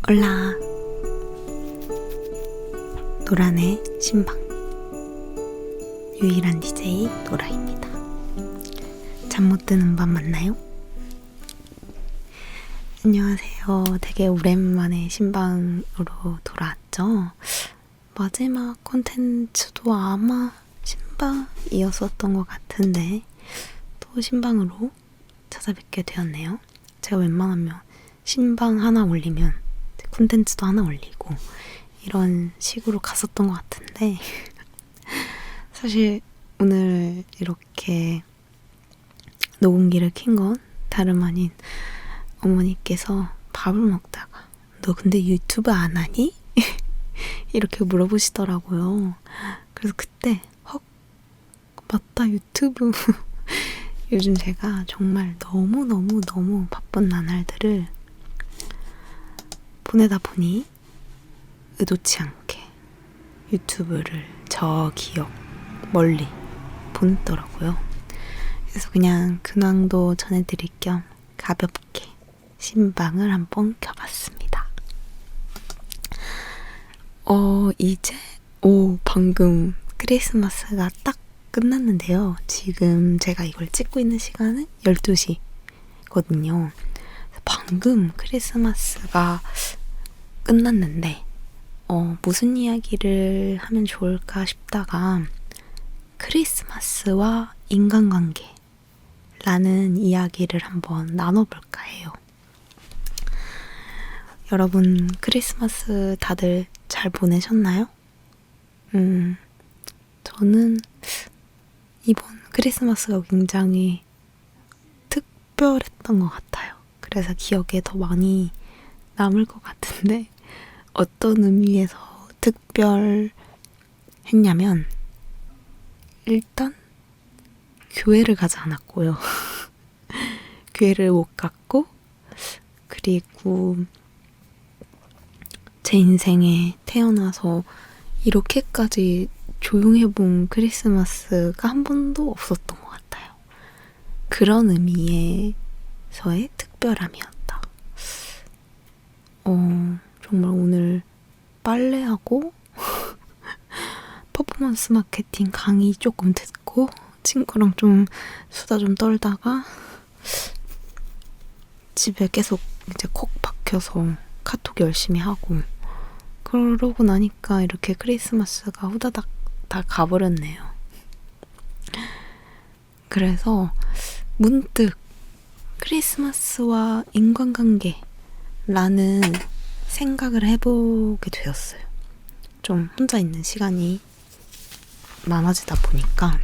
올라 노란의 신방 유일한 DJ 노라입니다. 잠 못 드는 밤 맞나요? 안녕하세요. 되게 오랜만에 신방으로 돌아왔죠. 마지막 콘텐츠도 아마 신방이었었던 것 같은데 또 신방으로 찾아뵙게 되었네요. 제가 웬만하면 신방 하나 올리면 콘텐츠도 하나 올리고 이런 식으로 갔었던 것 같은데 사실 오늘 이렇게 녹음기를 킨 건 다름 아닌 어머니께서 밥을 먹다가 너 근데 유튜브 안 하니? 이렇게 물어보시더라고요. 그래서 그때 헉 맞다 유튜브 요즘 제가 정말 너무 바쁜 나날들을 보내다 보니 의도치 않게 유튜브를 저 기억 멀리 보냈더라고요. 그래서 그냥 근황도 전해드릴 겸 가볍게 신방을 한번 켜봤습니다. 이제 방금 크리스마스가 딱 끝났는데요. 지금 제가 이걸 찍고 있는 시간은 12시거든요. 방금 크리스마스가 끝났는데 무슨 이야기를 하면 좋을까 싶다가 크리스마스와 인간관계라는 이야기를 한번 나눠볼까 해요. 여러분 크리스마스 다들 잘 보내셨나요? 저는 이번 크리스마스가 굉장히 특별했던 것 같아요. 그래서 기억에 더 많이 남을 것 같은데 어떤 의미에서 특별했냐면 일단 교회를 가지 않았고요. 교회를 못 갔고 그리고 제 인생에 태어나서 이렇게까지 조용해본 크리스마스가 한 번도 없었던 것 같아요. 그런 의미에서의 특별함이었다. 정말 오늘 빨래하고 퍼포먼스 마케팅 강의 조금 듣고 친구랑 좀 수다 좀 떨다가 집에 계속 이제 콕 박혀서 카톡 열심히 하고 그러고 나니까 이렇게 크리스마스가 후다닥 다 가버렸네요. 그래서 문득 크리스마스와 인간관계라는 생각을 해보게 되었어요. 좀 혼자 있는 시간이 많아지다 보니까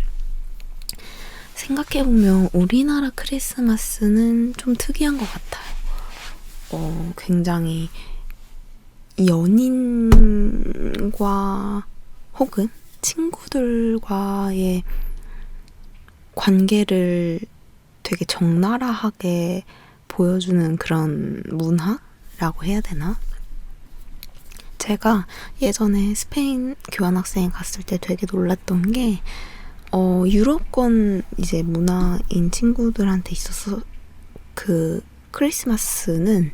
생각해보면 우리나라 크리스마스는 좀 특이한 것 같아요. 굉장히 연인과 혹은 친구들과의 관계를 되게 적나라하게 보여주는 그런 문화라고 해야 되나? 제가 예전에 스페인 교환학생 갔을 때 되게 놀랐던 게 유럽권 이제 문화인 친구들한테 있어서 그 크리스마스는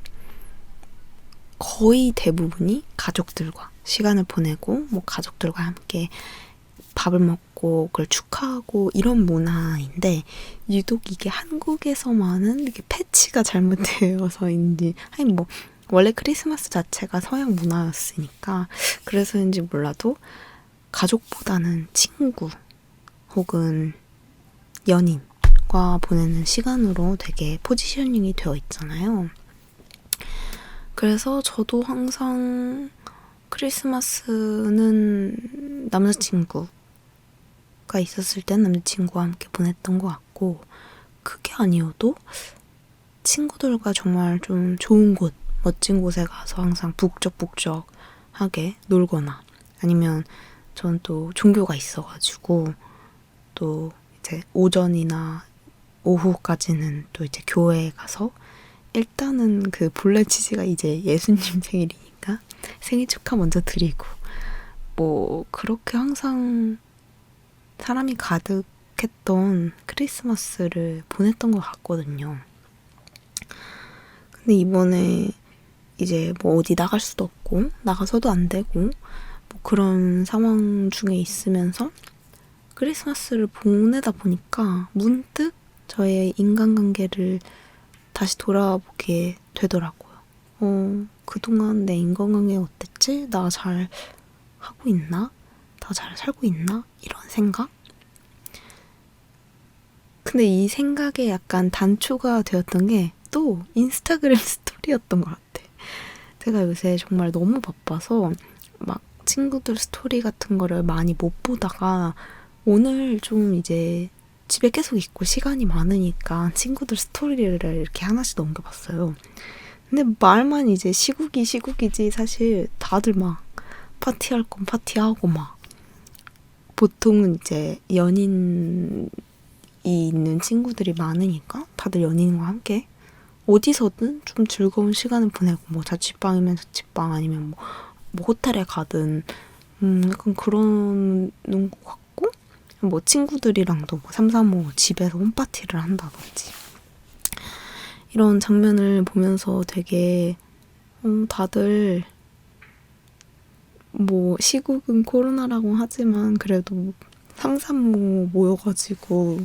거의 대부분이 가족들과 시간을 보내고 뭐 가족들과 함께 밥을 먹고 그걸 축하하고 이런 문화인데 유독 이게 한국에서만은 이게 패치가 잘못되어서인지 아니 뭐 원래 크리스마스 자체가 서양 문화였으니까 그래서인지 몰라도 가족보다는 친구 혹은 연인과 보내는 시간으로 되게 포지셔닝이 되어 있잖아요. 그래서 저도 항상 크리스마스는 남자친구가 있었을 땐 남자친구와 함께 보냈던 것 같고 그게 아니어도 친구들과 정말 좀 좋은 곳, 멋진 곳에 가서 항상 북적북적하게 놀거나 아니면 전 또 종교가 있어가지고 또 이제 오전이나 오후까지는 또 이제 교회에 가서 일단은 그 본래 취지가 이제 예수님 생일이니까 생일 축하 먼저 드리고 뭐 그렇게 항상 사람이 가득했던 크리스마스를 보냈던 것 같거든요. 근데 이번에 이제 뭐 어디 나갈 수도 없고 나가서도 안 되고 뭐 그런 상황 중에 있으면서 크리스마스를 보내다 보니까 문득 저의 인간관계를 다시 돌아보게 되더라고요. 그동안 내 인간관계 어땠지? 나 잘 하고 있나? 다 잘 살고 있나? 이런 생각? 근데 이 생각에 약간 단초가 되었던 게 또 인스타그램 스토리였던 것 같아. 제가 요새 정말 너무 바빠서 막 친구들 스토리 같은 거를 많이 못 보다가 오늘 좀 이제 집에 계속 있고 시간이 많으니까 친구들 스토리를 이렇게 하나씩 넘겨봤어요. 근데 말만 이제 시국이지 사실 다들 막 파티할 건 파티하고 막 보통은 이제 연인이 있는 친구들이 많으니까 다들 연인과 함께 어디서든 좀 즐거운 시간을 보내고 뭐 자취방이면 자취방 아니면 뭐 호텔에 가든 약간 그런 것 같고 뭐 친구들이랑도 뭐 335 집에서 홈파티를 한다든지 이런 장면을 보면서 되게 다들 뭐 시국은 코로나라고 하지만 그래도 335 모여가지고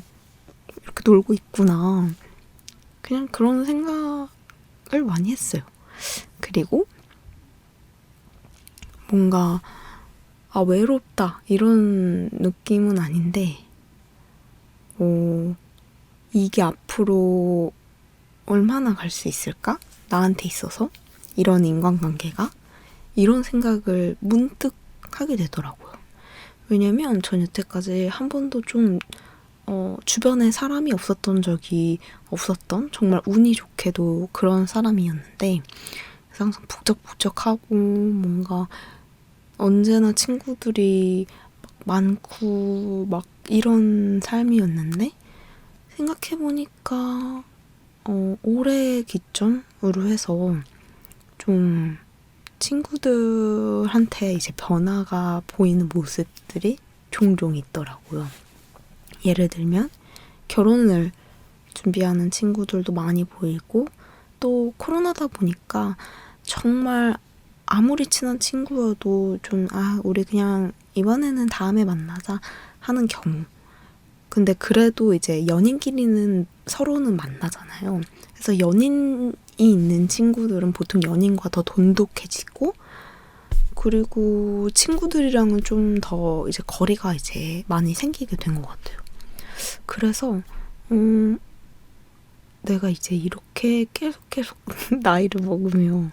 이렇게 놀고 있구나. 그냥 그런 생각을 많이 했어요. 그리고 뭔가 외롭다 이런 느낌은 아닌데 이게 앞으로 얼마나 갈 수 있을까? 나한테 있어서 이런 인간관계가 이런 생각을 문득 하게 되더라고요. 왜냐면 전 여태까지 한 번도 좀 주변에 사람이 없었던 적이 없었던 정말 운이 좋게도 그런 사람이었는데 그래서 항상 북적북적하고 뭔가 언제나 친구들이 많고 막 이런 삶이었는데 생각해보니까 올해 기점으로 해서 좀 친구들한테 이제 변화가 보이는 모습들이 종종 있더라고요. 예를 들면 결혼을 준비하는 친구들도 많이 보이고 또 코로나다 보니까 정말 아무리 친한 친구여도 좀 우리 그냥 이번에는 다음에 만나자 하는 경우. 근데 그래도 이제 연인끼리는 서로는 만나잖아요. 그래서 연인이 있는 친구들은 보통 연인과 더 돈독해지고 그리고 친구들이랑은 좀 더 이제 거리가 이제 많이 생기게 된 것 같아요. 그래서 내가 이제 이렇게 계속 나이를 먹으면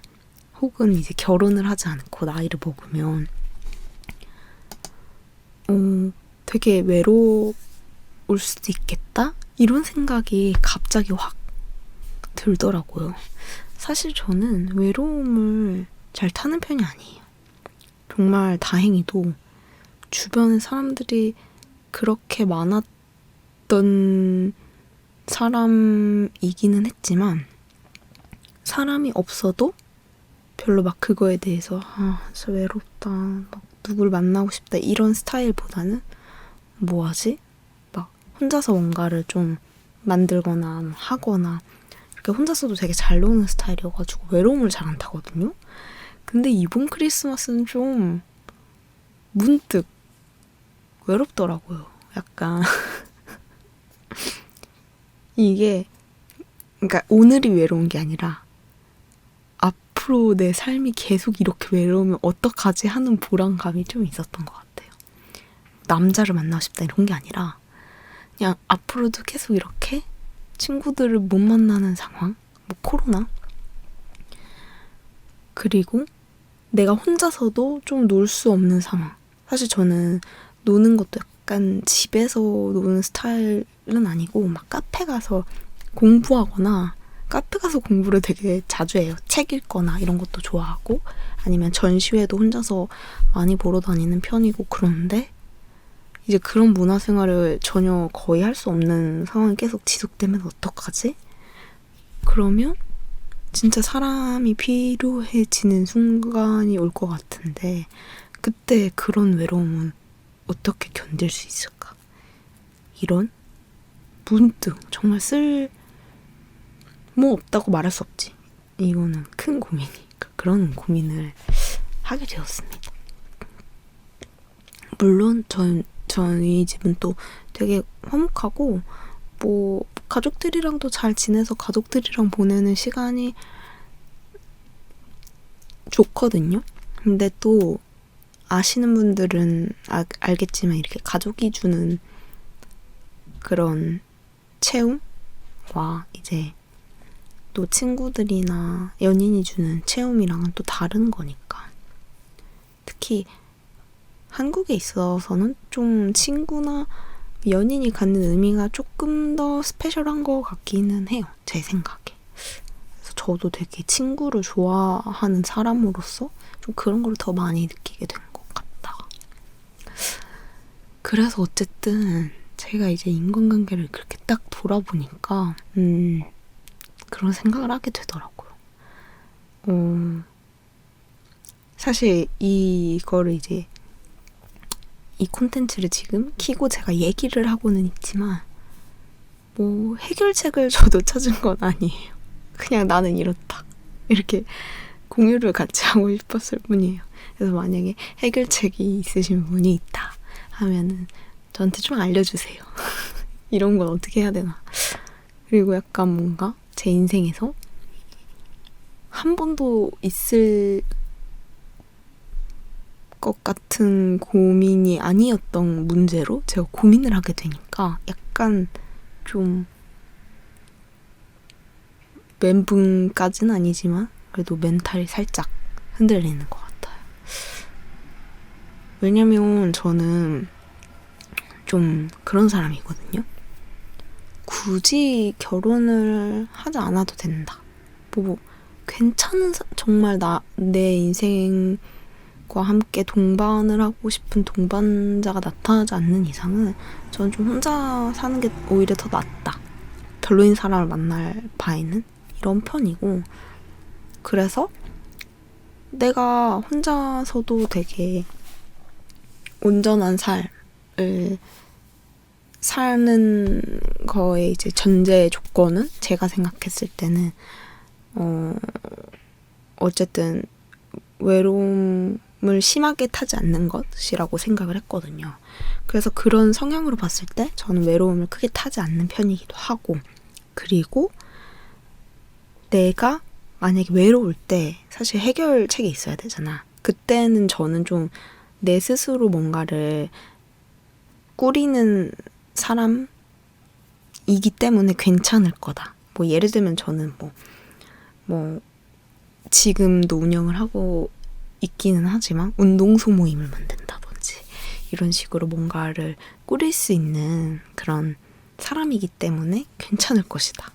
혹은 이제 결혼을 하지 않고 나이를 먹으면 되게 외로울 수도 있겠다? 이런 생각이 갑자기 확 들더라고요. 사실 저는 외로움을 잘 타는 편이 아니에요. 정말 다행히도 주변에 사람들이 그렇게 많았던 사람이기는 했지만 사람이 없어도 별로 막 그거에 대해서 진짜 외롭다, 막 누굴 만나고 싶다 이런 스타일보다는 뭐하지? 막 혼자서 뭔가를 좀 만들거나 하거나 이렇게 혼자서도 되게 잘 노는 스타일이어가지고 외로움을 잘 안 타거든요. 근데 이번 크리스마스는 좀 문득 외롭더라고요. 약간 이게 그러니까 오늘이 외로운 게 아니라 앞으로 내 삶이 계속 이렇게 외로우면 어떡하지 하는 불안감이 좀 있었던 것 같아요. 남자를 만나고 싶다 이런 게 아니라 그냥 앞으로도 계속 이렇게 친구들을 못 만나는 상황, 뭐 코로나 그리고 내가 혼자서도 좀 놀 수 없는 상황. 사실 저는 노는 것도 약간 집에서 노는 스타일은 아니고 막 카페 가서 공부하거나 카페 가서 공부를 되게 자주 해요. 책 읽거나 이런 것도 좋아하고 아니면 전시회도 혼자서 많이 보러 다니는 편이고 그런데 이제 그런 문화생활을 전혀 거의 할 수 없는 상황이 계속 지속되면 어떡하지? 그러면 진짜 사람이 필요해지는 순간이 올 것 같은데 그때 그런 외로움은 어떻게 견딜 수 있을까? 이런 문득 정말 쓸모 없다고 말할 수 없지. 이거는 큰 고민이 그런 고민을 하게 되었습니다. 물론 저희 집은 또 되게 화목하고 뭐 가족들이랑도 잘 지내서 가족들이랑 보내는 시간이 좋거든요. 근데 또 아시는 분들은 알겠지만 이렇게 가족이 주는 그런 체움과 이제 또 친구들이나 연인이 주는 체움이랑은 또 다른 거니까. 특히 한국에 있어서는 좀 친구나 연인이 갖는 의미가 조금 더 스페셜한 것 같기는 해요. 제 생각에. 그래서 저도 되게 친구를 좋아하는 사람으로서 좀 그런 걸 더 많이 느끼게 된 것 같다. 그래서 어쨌든 제가 이제 인간관계를 그렇게 딱 돌아보니까 그런 생각을 하게 되더라고요. 사실 이거를 이제 이 콘텐츠를 지금 키고 제가 얘기를 하고는 있지만 뭐 해결책을 저도 찾은 건 아니에요. 그냥 나는 이렇다. 이렇게 공유를 같이 하고 싶었을 뿐이에요. 그래서 만약에 해결책이 있으신 분이 있다 하면은 저한테 좀 알려주세요. 이런 건 어떻게 해야 되나. 그리고 약간 뭔가 제 인생에서 한 번도 있을 것 같은 고민이 아니었던 문제로 제가 고민을 하게 되니까 약간 좀 멘붕까지는 아니지만 그래도 멘탈이 살짝 흔들리는 것 같아요. 왜냐면 저는 좀 그런 사람이거든요. 굳이 결혼을 하지 않아도 된다. 뭐 괜찮은 정말 내 인생과 함께 동반을 하고 싶은 동반자가 나타나지 않는 이상은 저는 좀 혼자 사는 게 오히려 더 낫다. 별로인 사람을 만날 바에는 이런 편이고, 그래서 내가 혼자서도 되게 온전한 삶을 사는 거에 이제 전제 조건은 제가 생각했을 때는 어쨌든 외로움을 심하게 타지 않는 것이라고 생각을 했거든요. 그래서 그런 성향으로 봤을 때 저는 외로움을 크게 타지 않는 편이기도 하고, 그리고 내가 만약에 외로울 때 사실 해결책이 있어야 되잖아. 그때는 저는 좀 내 스스로 뭔가를 꾸리는 사람이기 때문에 괜찮을 거다. 뭐 예를 들면 저는 뭐 지금도 운영을 하고 있기는 하지만 운동소 모임을 만든다든지 이런 식으로 뭔가를 꾸릴 수 있는 그런 사람이기 때문에 괜찮을 것이다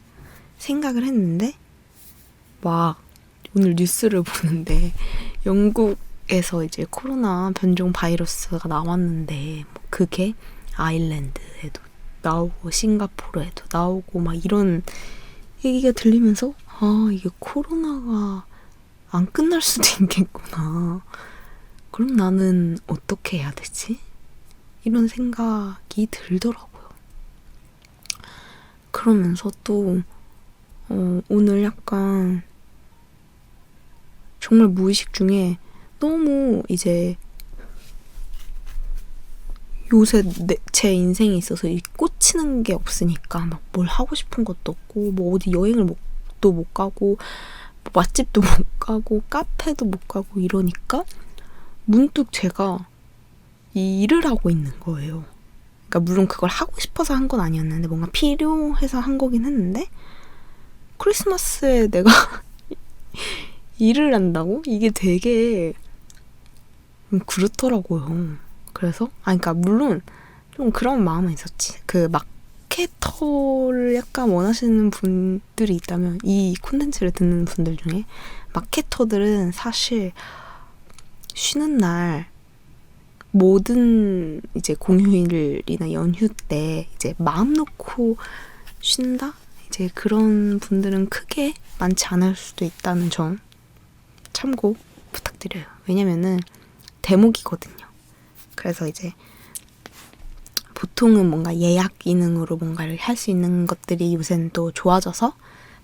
생각을 했는데, 막 오늘 뉴스를 보는데 영국에서 이제 코로나 변종 바이러스가 나왔는데 그게 아일랜드에도 나오고 싱가포르에도 나오고 막 이런 얘기가 들리면서 이게 코로나가 안 끝날 수도 있겠구나. 그럼 나는 어떻게 해야 되지? 이런 생각이 들더라고요. 그러면서 또 오늘 약간 정말 무의식 중에 너무 이제 요새 제 인생에 있어서 꽂히는 게 없으니까 막 뭘 하고 싶은 것도 없고 뭐 어디 여행을 또 못 가고 뭐 맛집도 못 가고 카페도 못 가고 이러니까 문득 제가 이 일을 하고 있는 거예요. 그러니까 물론 그걸 하고 싶어서 한 건 아니었는데 뭔가 필요해서 한 거긴 했는데, 크리스마스에 내가 일을 한다고? 이게 되게 그렇더라고요. 그래서 그러니까 물론 좀 그런 마음은 있었지. 그 마케터를 약간 원하시는 분들이 있다면, 이 콘텐츠를 듣는 분들 중에 마케터들은 사실 쉬는 날 모든 이제 공휴일이나 연휴 때 이제 마음 놓고 쉰다? 이제 그런 분들은 크게 많지 않을 수도 있다는 점 참고 부탁드려요. 왜냐면은 대목이거든요. 그래서 이제 보통은 뭔가 예약 기능으로 뭔가를 할 수 있는 것들이 요새는 또 좋아져서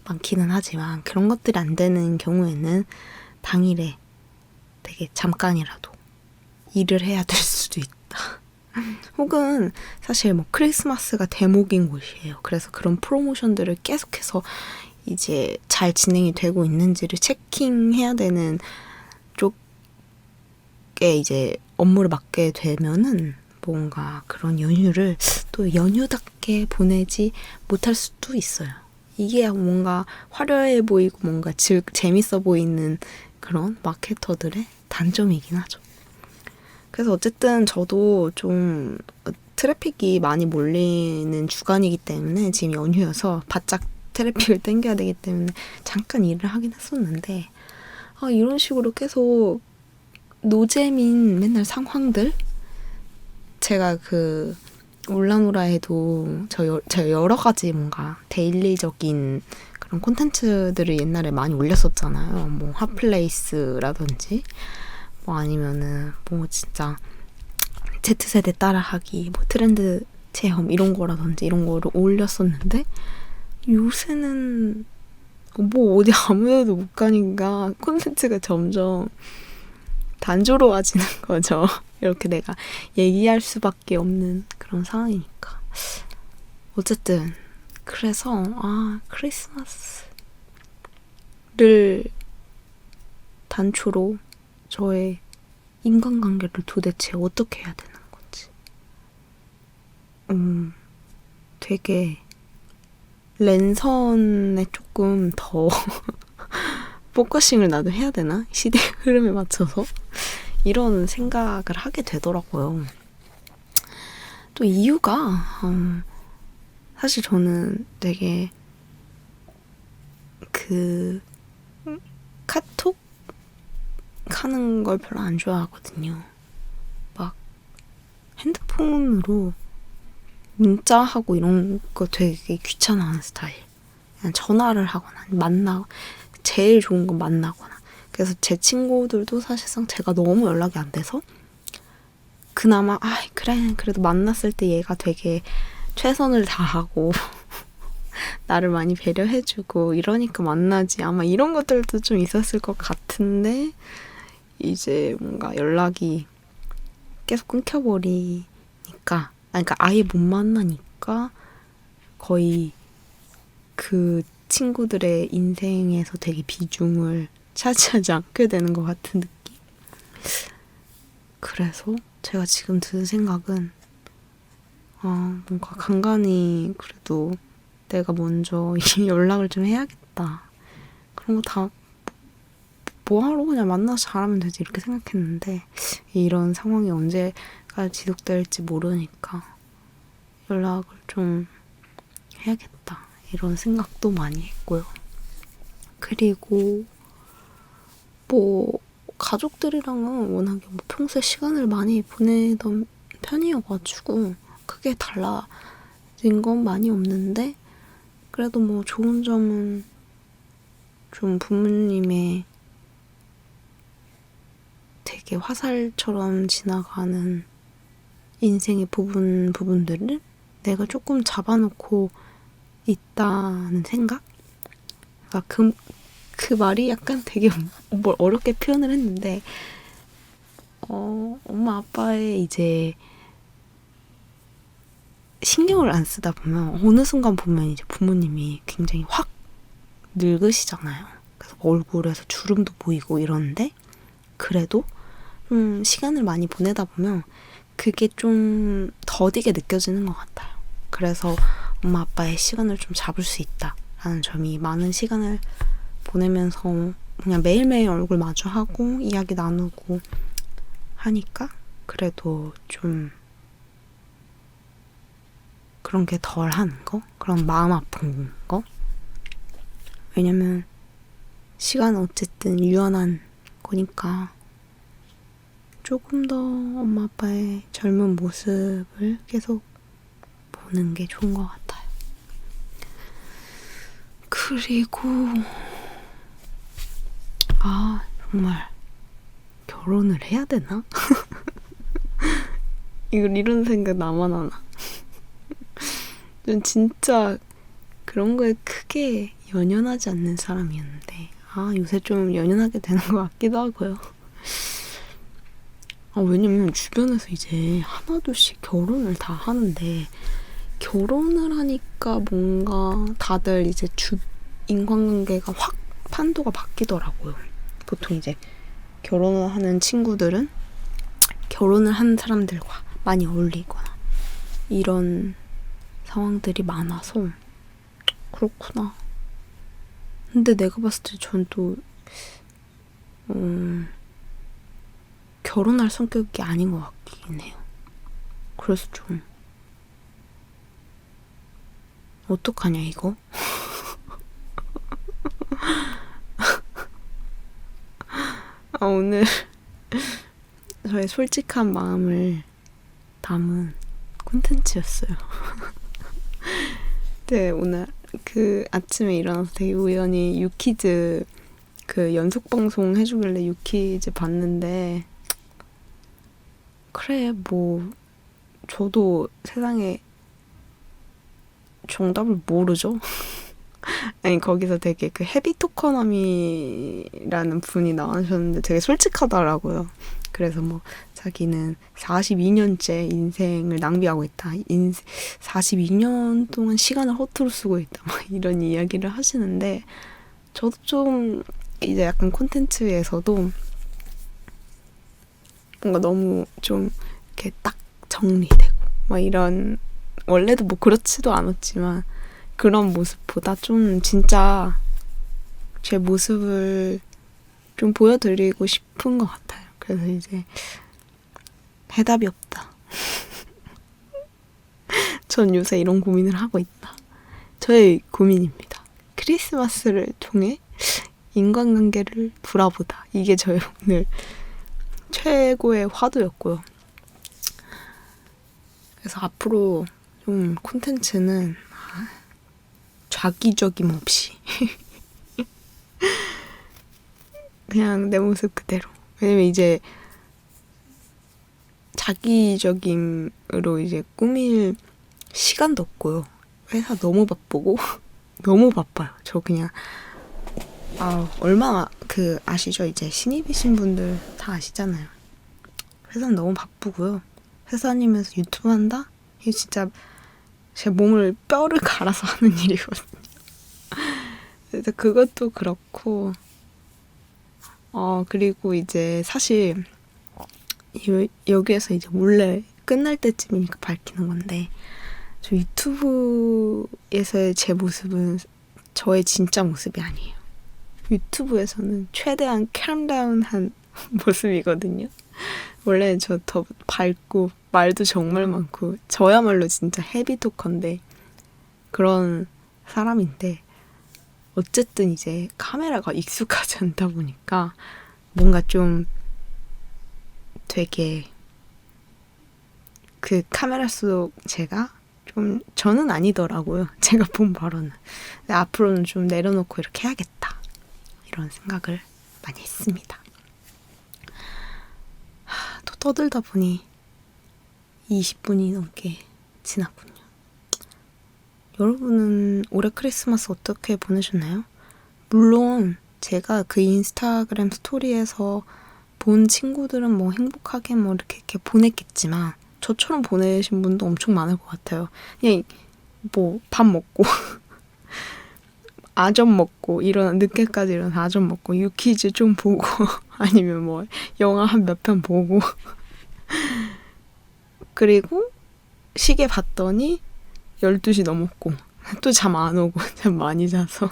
많기는 하지만, 그런 것들이 안 되는 경우에는 당일에 되게 잠깐이라도 일을 해야 될 수도 있다. 혹은 사실 뭐 크리스마스가 대목인 곳이에요. 그래서 그런 프로모션들을 계속해서 이제 잘 진행이 되고 있는지를 체킹해야 되는 쪽에 이제 업무를 맡게 되면은 뭔가 그런 연휴를 또 연휴답게 보내지 못할 수도 있어요. 이게 뭔가 화려해 보이고 뭔가 재밌어 보이는 그런 마케터들의 단점이긴 하죠. 그래서 어쨌든 저도 좀 트래픽이 많이 몰리는 주간이기 때문에 지금 연휴여서 바짝 트래픽을 땡겨야 되기 때문에 잠깐 일을 하긴 했었는데 이런 식으로 계속 노잼인 맨날 상황들 제가 그 울라노라에도 저 여러 가지 뭔가 데일리적인 그런 콘텐츠들을 옛날에 많이 올렸었잖아요. 뭐 핫플레이스라든지 뭐 아니면은 뭐 진짜 Z세대 따라하기 뭐 트렌드 체험 이런 거라든지 이런 거를 올렸었는데 요새는 뭐 어디 아무 데도 못 가니까 콘텐츠가 점점 단조로워지는 거죠. 이렇게 내가 얘기할 수밖에 없는 그런 상황이니까. 어쨌든 그래서 크리스마스를 단초로 저의 인간관계를 도대체 어떻게 해야 되는 건지 되게 랜선에 조금 더 포커싱을 나도 해야 되나? 시대 흐름에 맞춰서 이런 생각을 하게 되더라고요. 또 이유가 사실 저는 되게 그 카톡 하는 걸 별로 안 좋아하거든요. 막 핸드폰으로 문자하고 이런 거 되게 귀찮아하는 스타일. 그냥 전화를 하거나 제일 좋은 건 만나거나. 그래서 제 친구들도 사실상 제가 너무 연락이 안 돼서 그나마 그래 그래도 만났을 때 얘가 되게 최선을 다하고 나를 많이 배려해주고 이러니까 만나지. 아마 이런 것들도 좀 있었을 것 같은데 이제 뭔가 연락이 계속 끊겨버리니까 그러니까 아예 못 만나니까 거의 그 친구들의 인생에서 되게 비중을 차지하지 않게 되는 것 같은 느낌? 그래서 제가 지금 드는 생각은 뭔가 간간히 그래도 내가 먼저 연락을 좀 해야겠다. 그런 거 다 뭐하러 그냥 만나서 잘하면 되지 이렇게 생각했는데 이런 상황이 언제가 지속될지 모르니까 연락을 좀 해야겠다 이런 생각도 많이 했고요. 그리고 뭐 가족들이랑은 워낙에 뭐 평소에 시간을 많이 보내던 편이어가지고 크게 달라진 건 많이 없는데 그래도 뭐 좋은 점은 좀 부모님의 되게 화살처럼 지나가는 인생의 부분들을 내가 조금 잡아놓고 있다는 생각? 그러니까 그 말이 약간 되게 뭘 어렵게 표현을 했는데 엄마 아빠의 이제 신경을 안 쓰다 보면 어느 순간 보면 이제 부모님이 굉장히 확 늙으시잖아요. 그래서 얼굴에서 주름도 보이고 이러는데 그래도 좀 시간을 많이 보내다 보면 그게 좀 더디게 느껴지는 것 같아요. 그래서 엄마 아빠의 시간을 좀 잡을 수 있다라는 점이 많은 시간을 보내면서 그냥 매일매일 얼굴 마주하고 이야기 나누고 하니까 그래도 좀 그런 게 덜한 거? 그런 마음 아픈 거? 왜냐면 시간은 어쨌든 유연한 거니까 조금 더 엄마 아빠의 젊은 모습을 계속 보는 게 좋은 것 같아요. 그리고 정말 결혼을 해야 되나? 이런 생각 나만 하나? 전 진짜 그런 거에 크게 연연하지 않는 사람이었는데 요새 좀 연연하게 되는 것 같기도 하고요. 왜냐면 주변에서 이제 하나둘씩 결혼을 다 하는데, 결혼을 하니까 뭔가 다들 이제 인간관계가 확 판도가 바뀌더라고요. 보통 이제 결혼을 하는 친구들은 결혼을 한 사람들과 많이 어울리거나 이런 상황들이 많아서 그렇구나. 근데 내가 봤을 때 전 또 결혼할 성격이 아닌 것 같긴 해요. 그래서 좀 어떡하냐 이거? 오늘 저의 솔직한 마음을 담은 콘텐츠였어요. 네, 오늘 아침에 일어나서 되게 우연히 유키즈 연속방송 해주길래 유키즈 봤는데, 그래, 뭐 저도 세상에 정답을 모르죠. 아니, 거기서 되게 헤비토커너미라는 분이 나오셨는데 되게 솔직하더라고요. 그래서 뭐 자기는 42년째 인생을 낭비하고 있다. 42년 동안 시간을 허투루 쓰고 있다. 막 이런 이야기를 하시는데, 저도 좀 이제 약간 콘텐츠에서도 뭔가 너무 좀 이렇게 딱 정리되고 막 이런, 원래도 뭐 그렇지도 않았지만 그런 모습보다 좀 진짜 제 모습을 좀 보여드리고 싶은 것 같아요. 그래서 이제 해답이 없다. 전 요새 이런 고민을 하고 있다. 저의 고민입니다. 크리스마스를 통해 인간관계를 돌아보다. 이게 저의 오늘 최고의 화두였고요. 그래서 앞으로 좀 콘텐츠는 좌기적임 없이 그냥 내 모습 그대로. 왜냐면 이제 자기적임으로 이제 꾸밀 시간도 없고요. 회사 너무 바쁘고 너무 바빠요. 저 그냥 얼마나 아시죠? 이제 신입이신 분들 다 아시잖아요. 회사는 너무 바쁘고요. 회사 다니면서 유튜브 한다? 이게 진짜 제 몸을 뼈를 갈아서 하는 일이거든요. 그래서 그것도 그렇고, 그리고 이제 사실 여기에서 이제 몰래 끝날 때쯤이니까 밝히는 건데, 저 유튜브에서의 제 모습은 저의 진짜 모습이 아니에요. 유튜브에서는 최대한 캄다운한 모습이거든요. 원래 저 더 밝고 말도 정말 많고 저야말로 진짜 헤비토커인데 그런 사람인데, 어쨌든 이제 카메라가 익숙하지 않다 보니까 뭔가 좀 되게 카메라 속 제가 좀 저는 아니더라고요. 제가 본 바로는. 근데 앞으로는 좀 내려놓고 이렇게 해야겠다, 이런 생각을 많이 했습니다. 또 떠들다 보니 20분이 넘게 지났군요. 여러분은 올해 크리스마스 어떻게 보내셨나요? 물론 제가 인스타그램 스토리에서 본 친구들은 뭐 행복하게 뭐 이렇게 보냈겠지만, 저처럼 보내신 분도 엄청 많을 것 같아요. 그냥 뭐 밥 먹고 아점 먹고 늦게까지 일어나서 아점 먹고 유퀴즈 좀 보고 아니면 뭐 영화 한 몇 편 보고 그리고 시계 봤더니 12시 넘었고 또 잠 안 오고 잠 많이 자서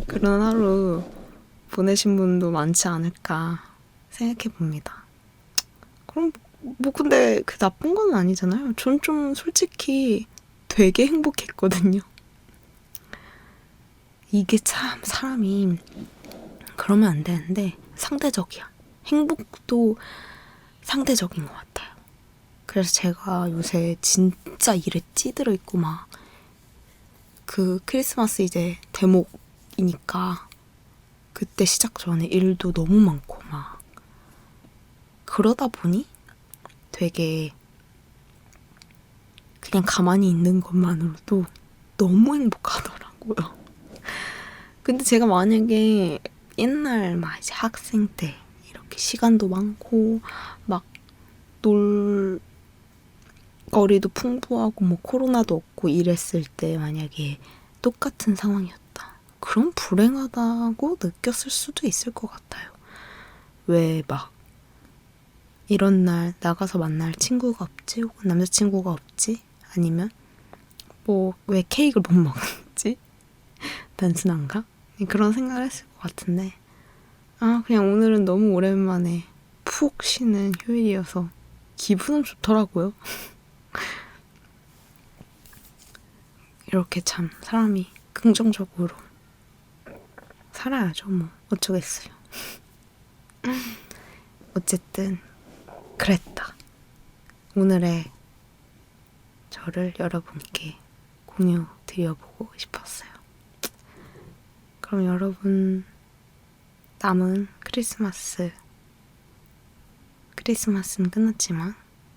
그런 하루 보내신 분도 많지 않을까 생각해 봅니다. 그럼 뭐 근데 나쁜 건 아니잖아요. 전 좀 솔직히 되게 행복했거든요. 이게 참 사람이 그러면 안 되는데 상대적이야. 행복도 상대적인 것 같아요. 그래서 제가 요새 진짜 일에 찌들어 있고 막 크리스마스 이제 대목이니까 그때 시작 전에 일도 너무 많고 막 그러다 보니 되게 그냥 가만히 있는 것만으로도 너무 행복하더라고요. 근데 제가 만약에 옛날 막 이제 학생 때 이렇게 시간도 많고 막 놀거리도 풍부하고 뭐 코로나도 없고 이랬을 때 만약에 똑같은 상황이었다. 그럼 불행하다고 느꼈을 수도 있을 것 같아요. 왜 막 이런 날 나가서 만날 친구가 없지? 혹은 남자친구가 없지? 아니면 뭐 왜 케이크를 못 먹지? 단순한가? 그런 생각을 했을 것 같은데 그냥 오늘은 너무 오랜만에 푹 쉬는 휴일이어서 기분은 좋더라고요. 이렇게 참 사람이 긍정적으로 살아야죠. 뭐 어쩌겠어요. 어쨌든 그랬다. 오늘의 저를 여러분께 공유 드려보고 싶었어요. 그럼 여러분 남은 크리스마스는 끝났지만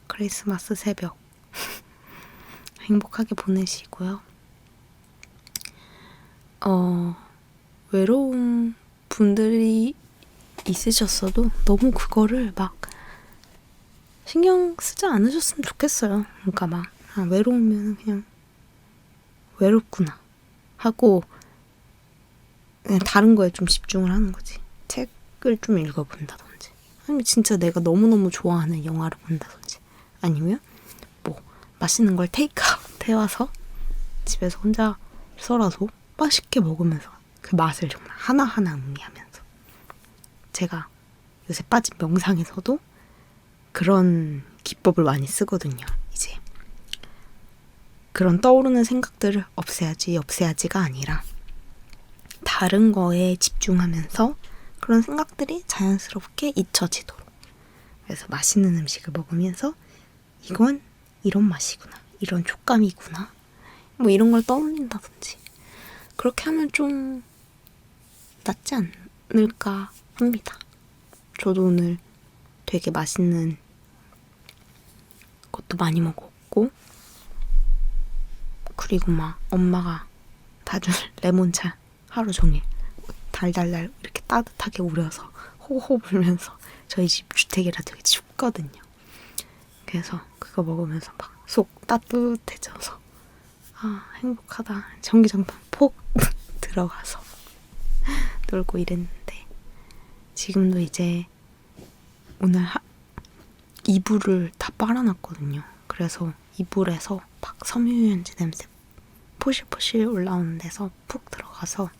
크리스마스 새벽 행복하게 보내시고요. 외로운 분들이 있으셨어도 너무 그거를 막 신경 쓰지 않으셨으면 좋겠어요. 그러니까 막 외로우면 그냥 외롭구나 하고 그냥 다른 거에 좀 집중을 하는 거지. 책을 좀 읽어본다든지 아니면 진짜 내가 너무너무 좋아하는 영화를 본다든지 아니면 뭐 맛있는 걸 테이크아웃 해와서 집에서 혼자서라도 맛있게 먹으면서 그 맛을 정말 하나하나 음미하면서 제가 요새 빠진 명상에서도 그런 기법을 많이 쓰거든요. 이제 그런 떠오르는 생각들을 없애야지가 아니라 다른 거에 집중하면서 그런 생각들이 자연스럽게 잊혀지도록. 그래서 맛있는 음식을 먹으면서 이건 이런 맛이구나, 이런 촉감이구나, 뭐 이런 걸 떠올린다든지 그렇게 하면 좀 낫지 않을까 합니다. 저도 오늘 되게 맛있는 것도 많이 먹었고 그리고 막 엄마가 다준 레몬차 하루 종일 달달달 이렇게 따뜻하게 우려서 호호 불면서 저희 집 주택이라 되게 춥거든요. 그래서 그거 먹으면서 막 속 따뜻해져서 행복하다. 전기장판 폭 들어가서 놀고 이랬는데 지금도 이제 오늘 이불을 다 빨아놨거든요. 그래서 이불에서 막 섬유유연제 냄새 포실포실 올라오는 데서 푹 들어가서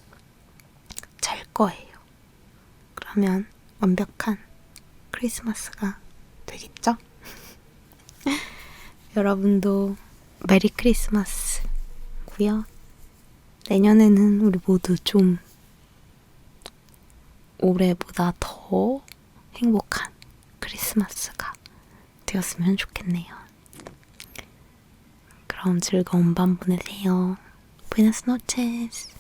잘 거예요. 그러면 완벽한 크리스마스가 되겠죠? 여러분도 메리 크리스마스고요. 내년에는 우리 모두 좀 올해보다 더 행복한 크리스마스가 되었으면 좋겠네요. 그럼 즐거운 밤 보내세요. Buenas noches.